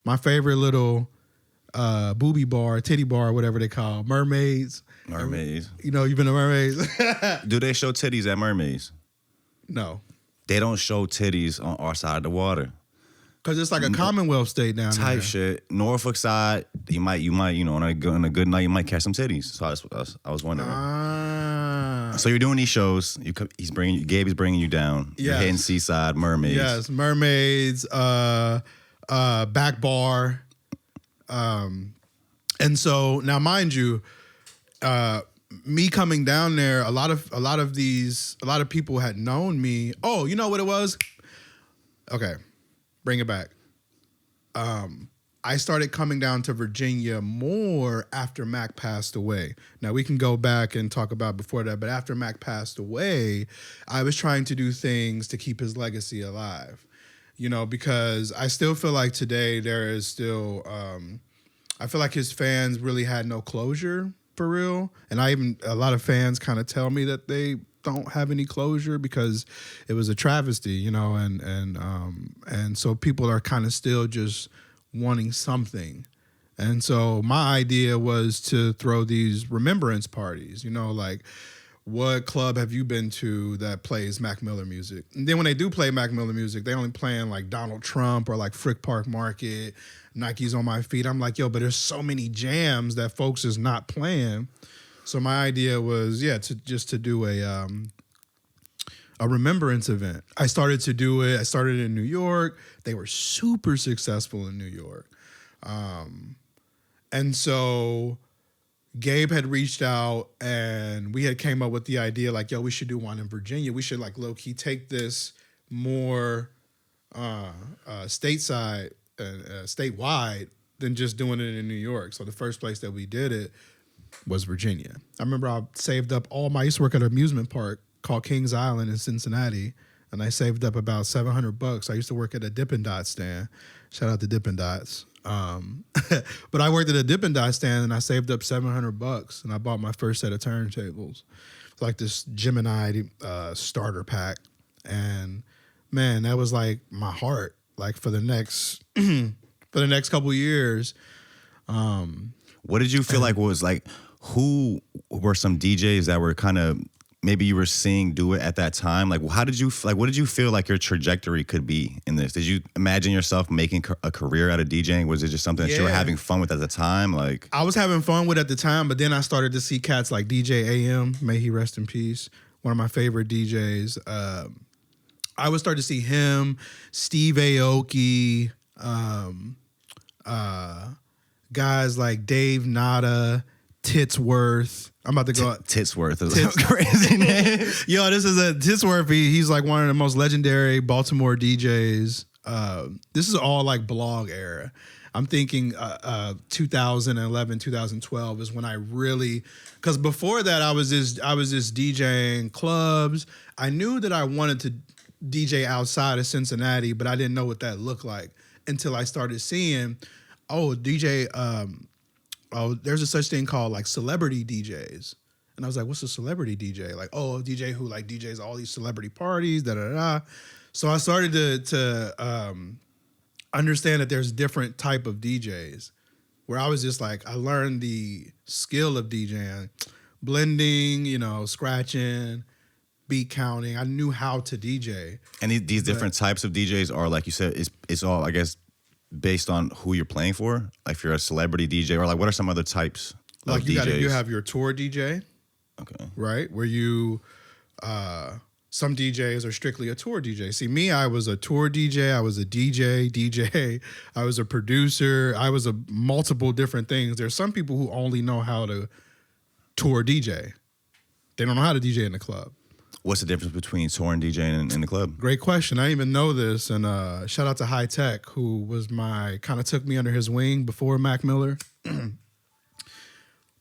My favorite little booby bar, titty bar, whatever they call mermaids. Mermaids. You know, you've been to mermaids. Do they show titties at mermaids? No, They don't show titties on our side of the water. because it's like a Commonwealth state down there. Type shit. Norfolk side, you might, on a good night, you might catch some titties. So I was wondering. So you're doing these shows. Gabe is bringing you down. Yes. You're hitting Seaside, mermaids. Yes, mermaids, back bar. And so now, mind you, me coming down there, a lot of people had known me. Oh, you know what it was? Okay, bring it back. I started coming down to Virginia more after Mac passed away. Now, we can go back and talk about before that, but after Mac passed away, I was trying to do things to keep his legacy alive, because I still feel like today there is still, I feel like his fans really had no closure for real. And a lot of fans kind of tell me that they don't have any closure because it was a travesty, and so people are kind of still just wanting something. And so my idea was to throw these remembrance parties, like what club have you been to that plays Mac Miller music? And then when they do play Mac Miller music, they only playing like Donald Trump or like Frick Park Market, Nike's on My Feet. I'm like, yo, but there's so many jams that folks is not playing. So my idea was, to do a remembrance event. I started to do it. I started in New York. They were super successful in New York. And so Gabe had reached out and we had came up with the idea like, yo, we should do one in Virginia. We should like low-key take this more statewide than just doing it in New York. So the first place that we did it was Virginia. I remember I saved up I used to work at an amusement park called Kings Island in Cincinnati, and I saved up about $700. I used to work at a Dippin' Dots stand. Shout out to Dippin' Dots. But I worked at a Dippin' Dots stand, and I saved up $700, and I bought my first set of turntables. It's like this Gemini starter pack, and man, that was like my heart. Like for the next couple years. What did you feel like was like? Who were some DJs that were kind of maybe you were seeing do it at that time? Like, what did you feel like your trajectory could be in this? Did you imagine yourself making a career out of DJing? Was it just something that you were having fun with at the time? Like, I was having fun with at the time, but then I started to see cats like DJ AM, may he rest in peace, one of my favorite DJs. I would start to see him, Steve Aoki, guys like Dave Nada, Titsworth. I'm about to go. Titsworth is a crazy name. Yo, this is Titsworth. He's like one of the most legendary Baltimore DJs. This is all like blog era. I'm thinking 2011, 2012 is when I really, because before that I was just DJing clubs. I knew that I wanted to DJ outside of Cincinnati, but I didn't know what that looked like until I started seeing, there's a such thing called like celebrity DJs. And I was like, what's a celebrity DJ? Like, a DJ who like DJs all these celebrity parties, da-da-da. So I started to understand that there's different type of DJs where I was just like, I learned the skill of DJing, blending, scratching, beat counting. I knew how to DJ. And these different types of DJs are, like you said, it's all, I guess, based on who you're playing for. Like if you're a celebrity DJ, or like what are some other types of DJs? You have your tour DJ. Okay. Right? Where you, some DJs are strictly a tour DJ. See, me, I was a tour DJ. I was a DJ. I was a producer. I was a multiple different things. There's some people who only know how to tour DJ. They don't know how to DJ in the club. What's the difference between tour and DJing in the club? Great question. I didn't even know this. And shout out to hi-tek, who was kind of took me under his wing before Mac Miller.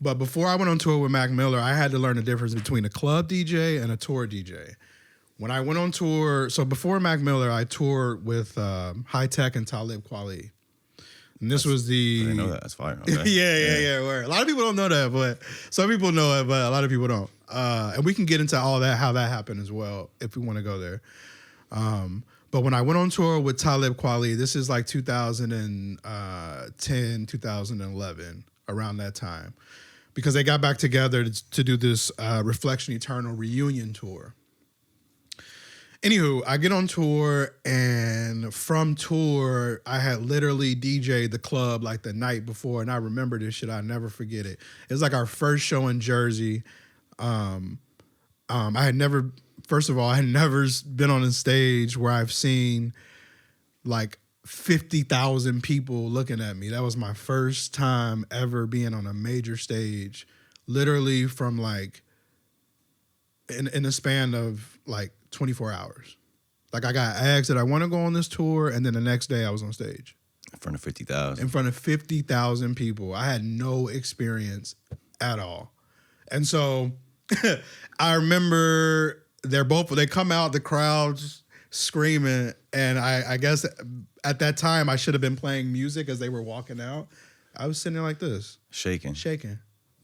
But before I went on tour with Mac Miller, I had to learn the difference between a club DJ and a tour DJ. When I went on tour, so before Mac Miller, I toured with hi-tek and Talib Kweli. And this was the... I didn't know that. That's fire. Okay. yeah. Word. A lot of people don't know that, but some people know it, but a lot of people don't. And we can get into all that, how that happened as well, if we want to go there. But when I went on tour with Talib Kweli, this is like 2010, 2011, around that time, because they got back together to do this Reflection Eternal reunion tour. Anywho, I get on tour, and from tour, I had literally DJ'd the club like the night before, and I remember this shit. I'll never forget it. It was like our first show in Jersey. I had never, first of all, I had never been on a stage where I've seen like 50,000 people looking at me. That was my first time ever being on a major stage, literally from like in a span of like 24 hours. Like I got asked that I want to go on this tour, and then the next day I was on stage. In front of 50,000. In front of 50,000 people. I had no experience at all. And so I remember they come out, the crowd's screaming, and I guess at that time I should have been playing music as they were walking out. I was sitting there like this. Shaking.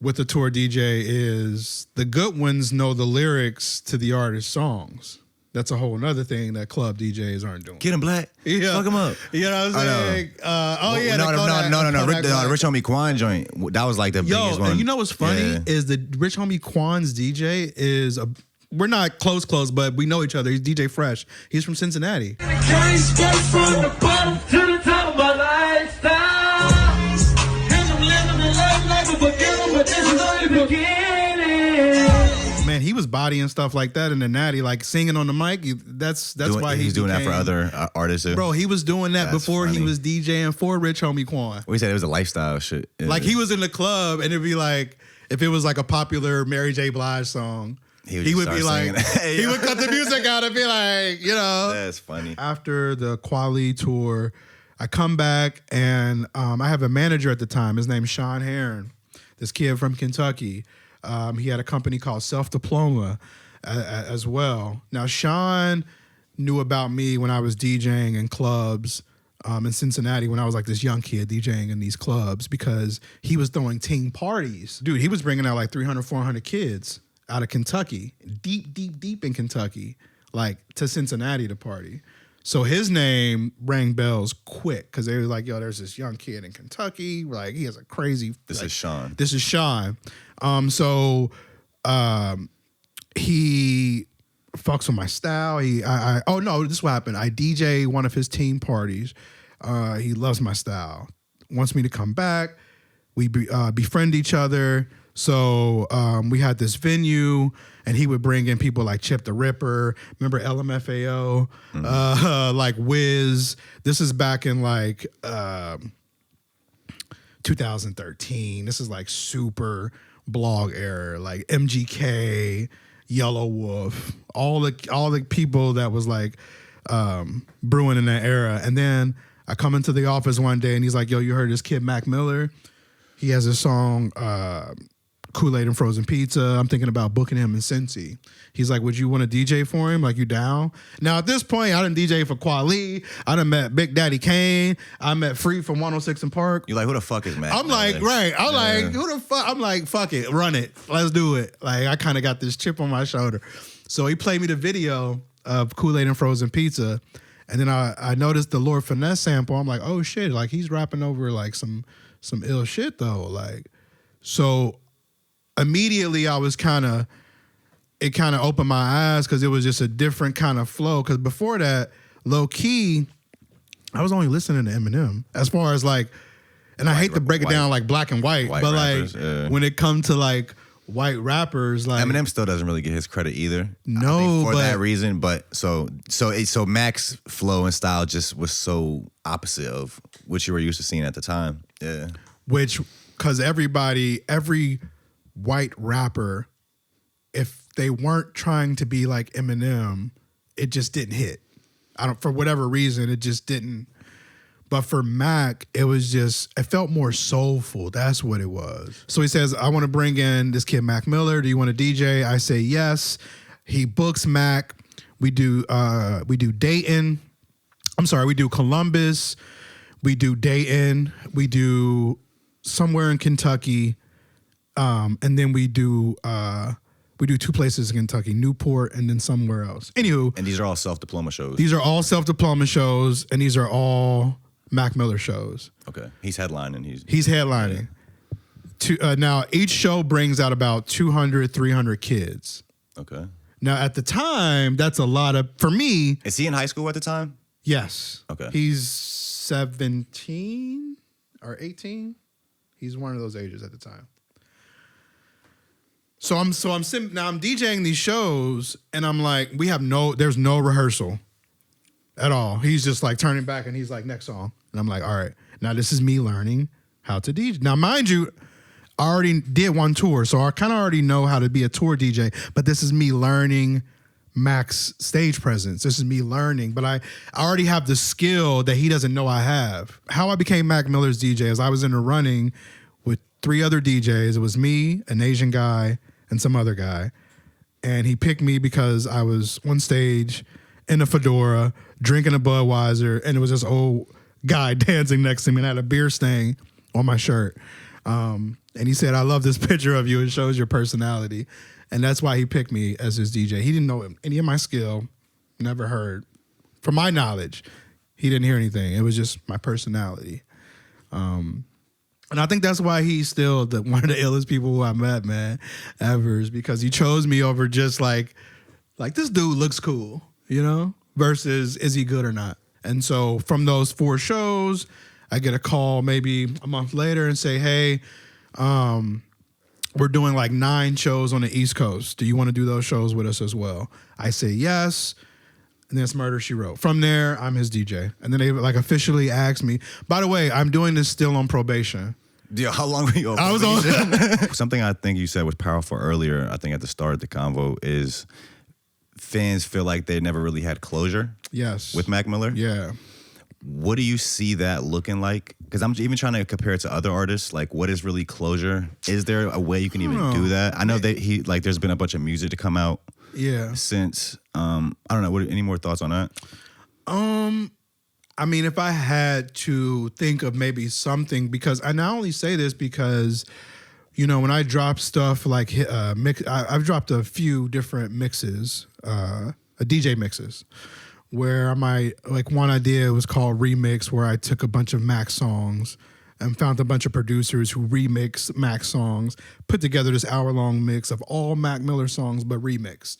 With the tour DJ is the good ones know the lyrics to the artist's songs. That's a whole nother thing that club DJs aren't doing. Get him black. Yeah. Fuck him up. You know what I'm saying? No. The Rich Homie Quan joint. That was like the biggest one. And you know what's funny is the Rich Homie Quan's DJ is we're not close, but we know each other. He's DJ Fresh. He's from Cincinnati. Can't step from the bottom to the top of my lifestyle. Man, he was bodying stuff like that in the Natty, like singing on the mic. That's why he's doing that for other artists too. Bro, he was doing that before he was DJing for Rich Homie Quan. We said it was a lifestyle shit. Yeah. Like he was in the club, and it'd be like, if it was like a popular Mary J. Blige song, he would be like, he would cut the music out and be like, you know. That's funny. After the Kweli tour, I come back, and I have a manager at the time. His name's Sean Heron, this kid from Kentucky. He had a company called Self Diploma as well. Now, Sean knew about me when I was DJing in clubs in Cincinnati when I was like this young kid DJing in these clubs, because he was throwing teen parties. Dude, he was bringing out like 300, 400 kids out of Kentucky, deep in Kentucky, like to Cincinnati to party. So his name rang bells quick, because they were like, yo, there's this young kid in Kentucky. Like, he has a crazy... This is Sean. So he fucks with my style. Oh, no, this is what happened. I DJ one of his team parties. He loves my style. Wants me to come back. We befriend each other. So we had this venue, and he would bring in people like Chip the Ripper. Remember LMFAO? Like Wiz. This is back in like 2013. This is like super blog era. Like MGK, Yellow Wolf, all the people that was like brewing in that era. And then I come into the office one day, and he's like, yo, you heard this kid Mac Miller? He has a song, Kool-Aid and Frozen Pizza. I'm thinking about booking him in Cincy. He's like, would you want to DJ for him? Like, you down? Now, at this point, I done DJ for Kweli. I done met Big Daddy Kane. I met Free from 106 and Park. You like, who the fuck is Mac? I'm like, right. I'm like, who the fuck? I'm like, fuck it. Run it. Let's do it. Like, I kind of got this chip on my shoulder. So he played me the video of Kool-Aid and Frozen Pizza. And then I noticed the Lord Finesse sample. I'm like, oh, shit. Like, he's rapping over, like, some ill shit, though. Like, so... immediately, I was it kind of opened my eyes, because it was just a different kind of flow. Because before that, low key, I was only listening to Eminem. As far as like, and I hate to break it down like black and white but rappers, like when it comes to like white rappers, like Eminem still doesn't really get his credit either. No, for that reason. But so Mac's flow and style just was so opposite of what you were used to seeing at the time. Yeah, because every white rapper, if they weren't trying to be like Eminem, it just didn't hit. For whatever reason, it just didn't. But for Mac, it felt more soulful. That's what it was. So he says, I want to bring in this kid, Mac Miller. Do you want to DJ? I say yes. He books Mac. We do Dayton. I'm sorry, we do Columbus. We do Dayton. We do somewhere in Kentucky. And then we do We do 2 places in Kentucky, Newport and then somewhere else. Anywho. And these are all self-diploma shows. These are all self-diploma shows, and these are all Mac Miller shows. Okay. He's headlining. He's headlining. Now, each show brings out about 200, 300 kids. Okay. Now, at the time, that's a lot of, for me. Is he in high school at the time? Yes. Okay. He's 17 or 18. He's one of those ages at the time. So I'm sitting, now I'm DJing these shows, and I'm like, there's no rehearsal at all. He's just like turning back, and he's like, next song. And I'm like, all right, now this is me learning how to DJ. Now, mind you, I already did one tour, so I kind of already know how to be a tour DJ, but this is me learning Mac's stage presence. This is me learning, but I already have the skill that he doesn't know I have. How I became Mac Miller's DJ is I was in a running with 3 other DJs. It was me, an Asian guy, and some other guy. And he picked me because I was on stage in a fedora, drinking a Budweiser, and it was this old guy dancing next to me, and I had a beer stain on my shirt. And he said, I love this picture of you. It shows your personality. And that's why he picked me as his DJ. He didn't know any of my skill, never heard. From my knowledge, he didn't hear anything. It was just my personality. And I think that's why he's still one of the illest people who I met, man, ever, is because he chose me over just like this dude looks cool, you know, versus is he good or not? And so from those 4 shows, I get a call maybe a month later and say, hey, we're doing like 9 shows on the East Coast. Do you want to do those shows with us as well? I say yes. And then it's Murder, She Wrote. From there, I'm his DJ. And then they like officially asked me, by the way, I'm doing this still on probation. Yeah, how long were you on? I was on. Something I think you said was powerful earlier, I think at the start of the convo, is fans feel like they never really had closure. Yes. With Mac Miller. Yeah. What do you see that looking like? Because I'm even trying to compare it to other artists. Like, what is really closure? Is there a way you can even do that? I know that there's been a bunch of music to come out. Yeah. Since I don't know. Any more thoughts on that? I mean, if I had to think of maybe something, because I not only say this because, you know, when I drop stuff like I've dropped a few different mixes, DJ mixes, where one idea was called Remix, where I took a bunch of Mac songs and found a bunch of producers who remixed Mac songs, put together this hour-long mix of all Mac Miller songs but remixed.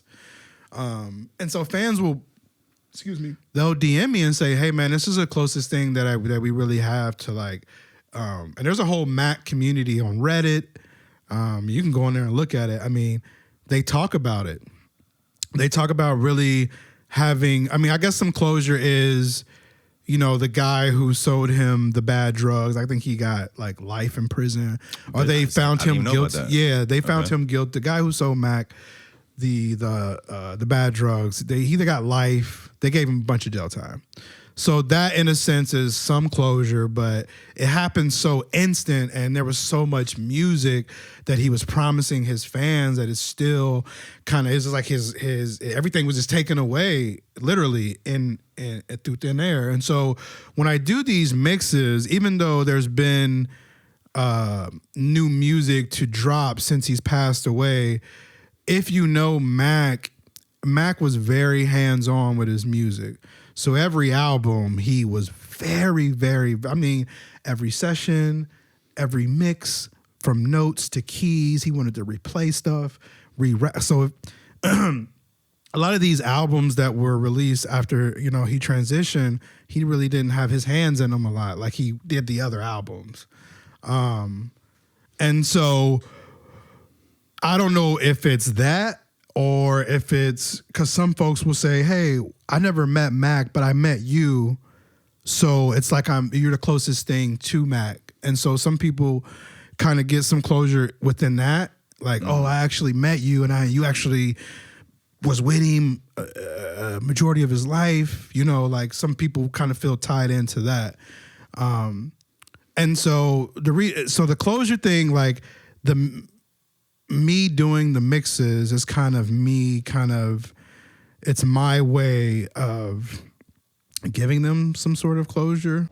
And so fans will, they'll DM me and say, hey man, this is the closest thing that we really have to like, and there's a whole Mac community on Reddit. You can go in there and look at it. I mean, they talk about it. They talk about really having, I mean, I guess some closure is, you know, the guy who sold him the bad drugs, I think he got like life in prison, or they found him guilty. Yeah, they found him guilty. The guy who sold Mac the bad drugs, he either got life, they gave him a bunch of jail time. So that in a sense is some closure, but it happened so instant, and there was so much music that he was promising his fans that it's still kind of, it's like his everything was just taken away literally in through thin air. And so when I do these mixes, even though there's been new music to drop since he's passed away, if you know Mac was very hands-on with his music. So every album, he was very, very, I mean, every session, every mix, from notes to keys, he wanted to replay stuff, So a lot of these albums that were released after, you know, he transitioned, he really didn't have his hands in them a lot like he did the other albums. And so I don't know if it's that, or if it's because some folks will say, hey, I never met Mac, but I met you. So it's like you're the closest thing to Mac. And so some people kind of get some closure within that. Like, oh, I actually met you, and you actually was with him a majority of his life. You know, like some people kind of feel tied into that. And so the closure thing, like me doing the mixes is it's my way of giving them some sort of closure.